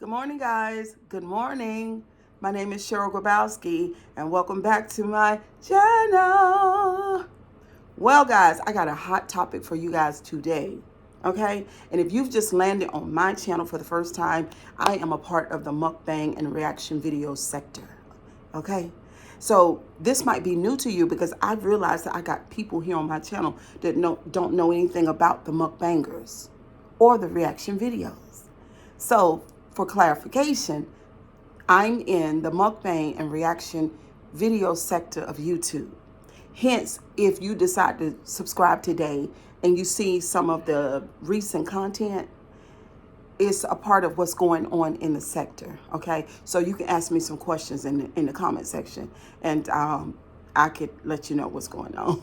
Good morning, guys. Good morning. My name is Cheryl Grabowski, and welcome back to my channel. Well, guys, I got a hot topic for you guys today. Okay? And if you've just landed on my channel for the first time, I am a part of the mukbang and reaction video sector. Okay? So this might be new to you because I've realized that I got people here on my channel that don't know anything about the mukbangers or the reaction videos. So for clarification, I'm in the mukbang and reaction video sector of YouTube. Hence, if you decide to subscribe today and you see some of the recent content, it's a part of what's going on in the sector. Okay, so you can ask me some questions in the comment section, and I could let you know what's going on.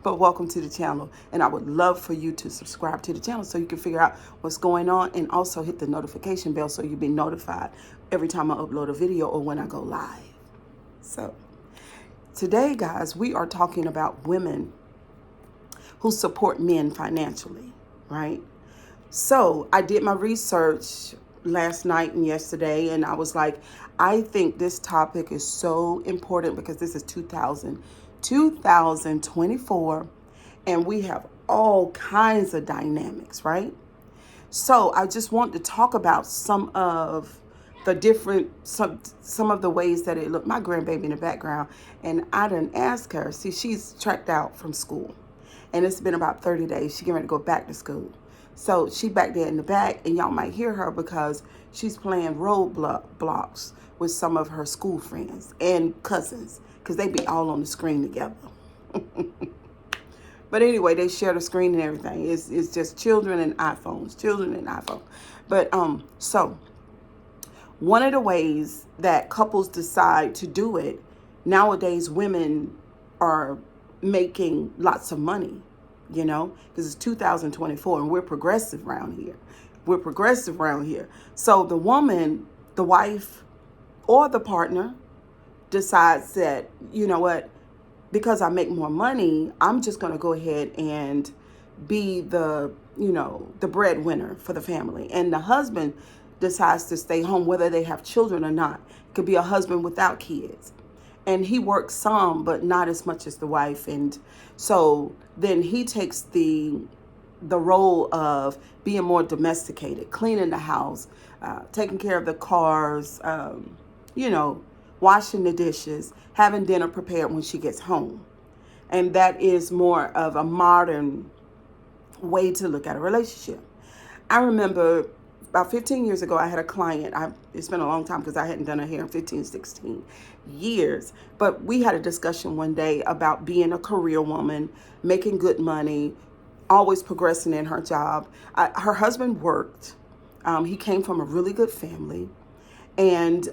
But welcome to the channel, and I would love for you to subscribe to the channel so you can figure out what's going on, and also hit the notification bell so you'll be notified every time I upload a video or when I go live. So today, guys, we are talking about women who support men financially, right? So I did my research last night and yesterday, and I was like, I think this topic is so important because this is 2024, and we have all kinds of dynamics, right? So I just want to talk about some of the different, some of the ways that it looked. My grandbaby in the background, and I didn't ask her. See, she's tracked out from school, and it's been about 30 days. She's getting ready to go back to school. So she back there in the back, and y'all might hear her because she's playing blocks with some of her school friends and cousins, because they be all on the screen together. But anyway, they share the screen and everything. It's just children and iPhones, children and iPhones. But so one of the ways that couples decide to do it nowadays, women are making lots of money, because it's 2024 and we're progressive around here. So the woman, the wife, or the partner decides that, you know what, because I make more money, I'm just going to go ahead and be the breadwinner for the family. And the husband decides to stay home, whether they have children or not. It could be a husband without kids. And he works some, but not as much as the wife. And so then he takes the role of being more domesticated, cleaning the house, taking care of the cars, washing the dishes, having dinner prepared when she gets home. And that is more of a modern way to look at a relationship. I remember about 15 years ago, I had a client. It's been a long time because I hadn't done her hair in 15, 16 years. But we had a discussion one day about being a career woman, making good money, always progressing in her job. Her husband worked. He came from a really good family. And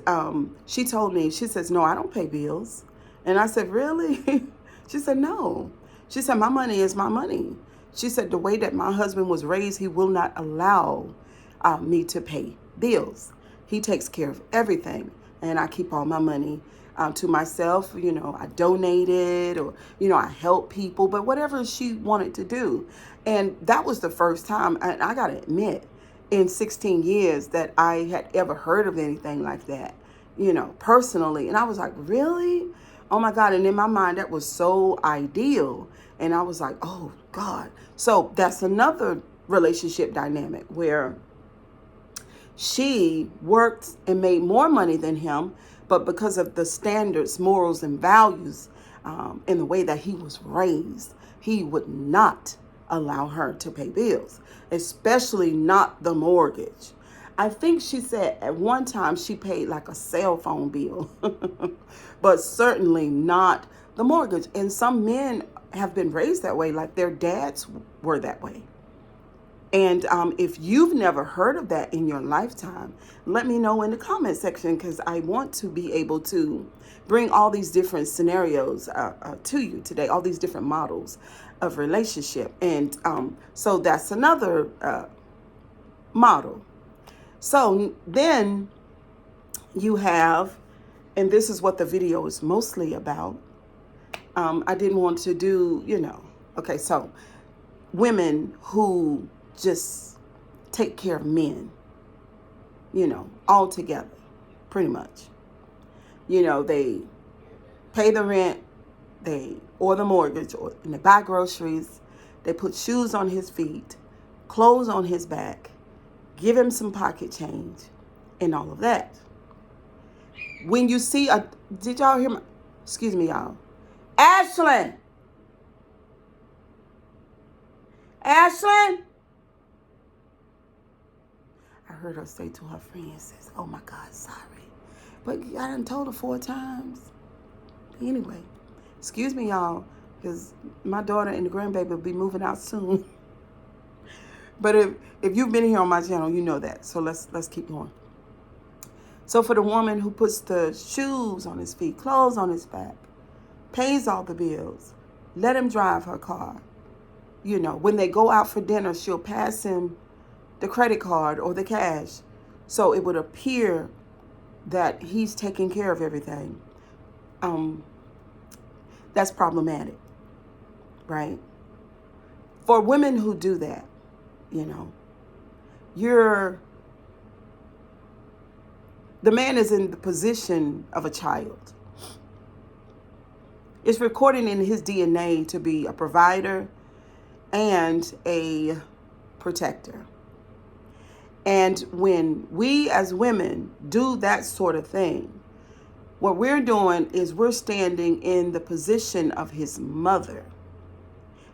she told me, she says, no, I don't pay bills. And I said, really? She said, no. She said, my money is my money. She said, the way that my husband was raised, he will not allow me to pay bills. He takes care of everything. And I keep all my money to myself. I donated, or, I help people, but whatever she wanted to do. And that was the first time, and I got to admit, in 16 years that I had ever heard of anything like that, personally. And I was like, really? Oh my God. And in my mind, that was so ideal. And I was like, oh God. So that's another relationship dynamic where she worked and made more money than him, but because of the standards, morals, and values, in the way that he was raised, he would not allow her to pay bills, especially not the mortgage. I think she said at one time she paid like a cell phone bill, but certainly not the mortgage. And some men have been raised that way, like their dads were that way. And if you've never heard of that in your lifetime, let me know in the comment section, because I want to be able to bring all these different scenarios to you today, all these different models of relationship. And so that's another model. So then you have, and this is what the video is mostly about. I didn't want to do, okay, so women who just take care of men. all together, pretty much. They pay the rent, or the mortgage, and they buy groceries. They put shoes on his feet, clothes on his back, give him some pocket change, and all of that. When you see did y'all hear my, excuse me, y'all. Ashlyn! Ashlyn! I heard her say to her friend, says, oh my God, sorry. But I done told her 4 times. Anyway, excuse me, y'all, because my daughter and the grandbaby will be moving out soon. But if you've been here on my channel, you know that. So let's keep going. So for the woman who puts the shoes on his feet, clothes on his back, pays all the bills, let him drive her car. When they go out for dinner, she'll pass him the credit card or the cash, so it would appear that he's taking care of everything. That's problematic, right? For women who do that, the man is in the position of a child. It's recorded in his DNA to be a provider and a protector. And when we as women do that sort of thing, what we're doing is we're standing in the position of his mother.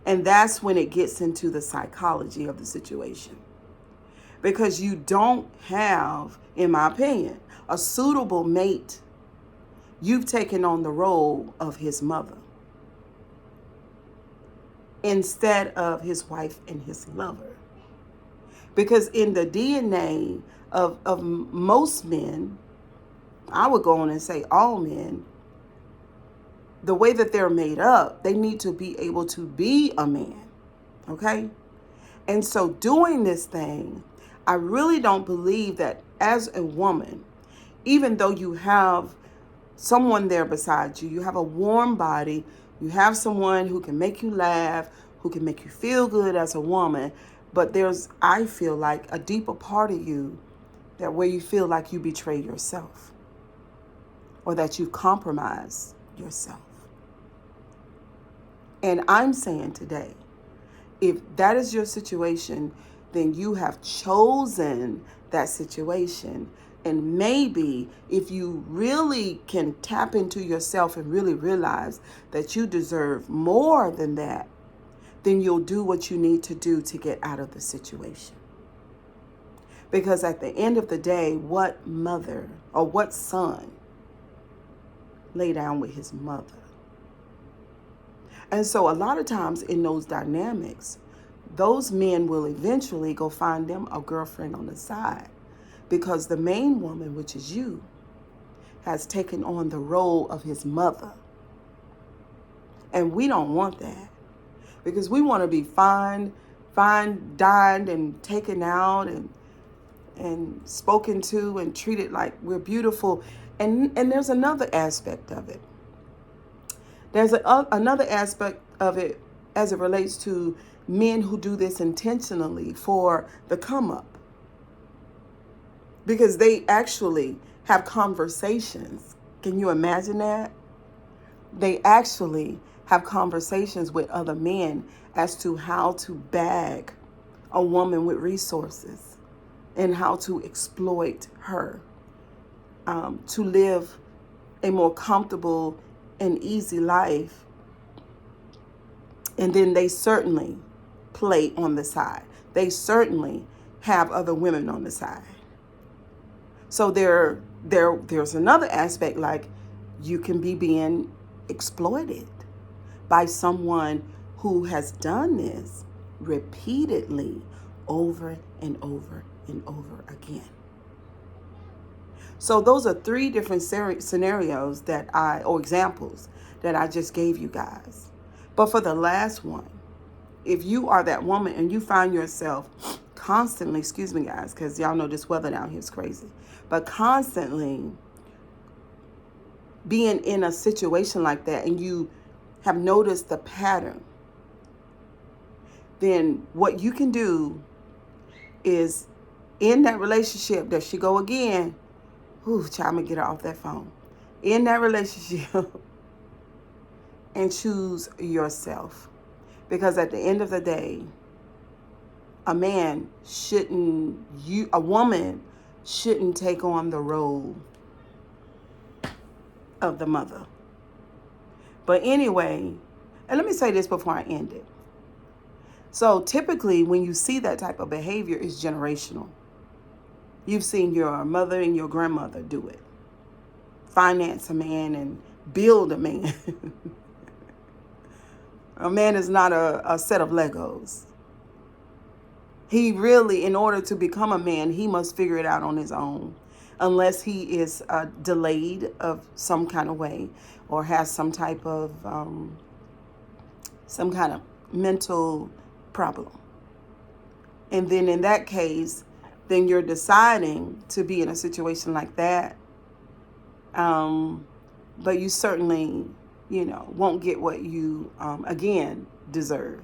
And that's when it gets into the psychology of the situation. Because you don't have, in my opinion, a suitable mate. You've taken on the role of his mother instead of his wife and his lover. Because in the DNA of most men, I would go on and say all men, the way that they're made up, they need to be able to be a man, okay? And so doing this thing, I really don't believe that as a woman, even though you have someone there beside you, you have a warm body, you have someone who can make you laugh, who can make you feel good as a woman, but there's, I feel like, a deeper part of you that where you feel like you betray yourself or that you compromise yourself. And I'm saying today, if that is your situation, then you have chosen that situation. And maybe if you really can tap into yourself and really realize that you deserve more than that, then you'll do what you need to do to get out of the situation. Because at the end of the day, what mother or what son lay down with his mother? And so a lot of times in those dynamics, those men will eventually go find them a girlfriend on the side, because the main woman, which is you, has taken on the role of his mother. And we don't want that, because we want to be fine, dined and taken out and spoken to and treated like we're beautiful. And there's another aspect of it. There's another aspect of it as it relates to men who do this intentionally for the come up. Because they actually have conversations. Can you imagine that? They actually have conversations with other men as to how to bag a woman with resources and how to exploit her, to live a more comfortable and easy life. And then they certainly play on the side. They certainly have other women on the side. So there's another aspect, like you can be being exploited by someone who has done this repeatedly over and over and over again. So those are 3 different scenarios or examples that I just gave you guys. But for the last one, if you are that woman and you find yourself constantly, excuse me guys, because y'all know this weather down here is crazy, but constantly being in a situation like that and you have noticed the pattern, then what you can do is In that relationship, there she go again. Ooh, child, I'm going to get her off that phone. In that relationship, and choose yourself. Because at the end of the day, a woman shouldn't take on the role of the mother. But anyway, and let me say this before I end it. So typically when you see that type of behavior, it's generational. You've seen your mother and your grandmother do it. Finance a man and build a man. A man is not a set of Legos. He really, in order to become a man, he must figure it out on his own. Unless he is delayed of some kind of way or has some type of, some kind of mental problem. And then in that case, then you're deciding to be in a situation like that. But you certainly, won't get what you, again, deserve.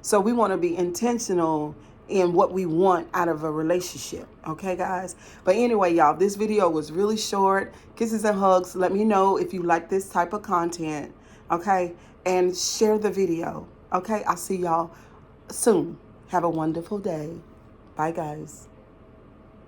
So we want to be intentional in what we want out of a relationship. Okay, guys? But anyway, y'all, this video was really short. Kisses and hugs. Let me know if you like this type of content. Okay? And share the video. Okay? I'll see y'all soon. Have a wonderful day. Bye, guys.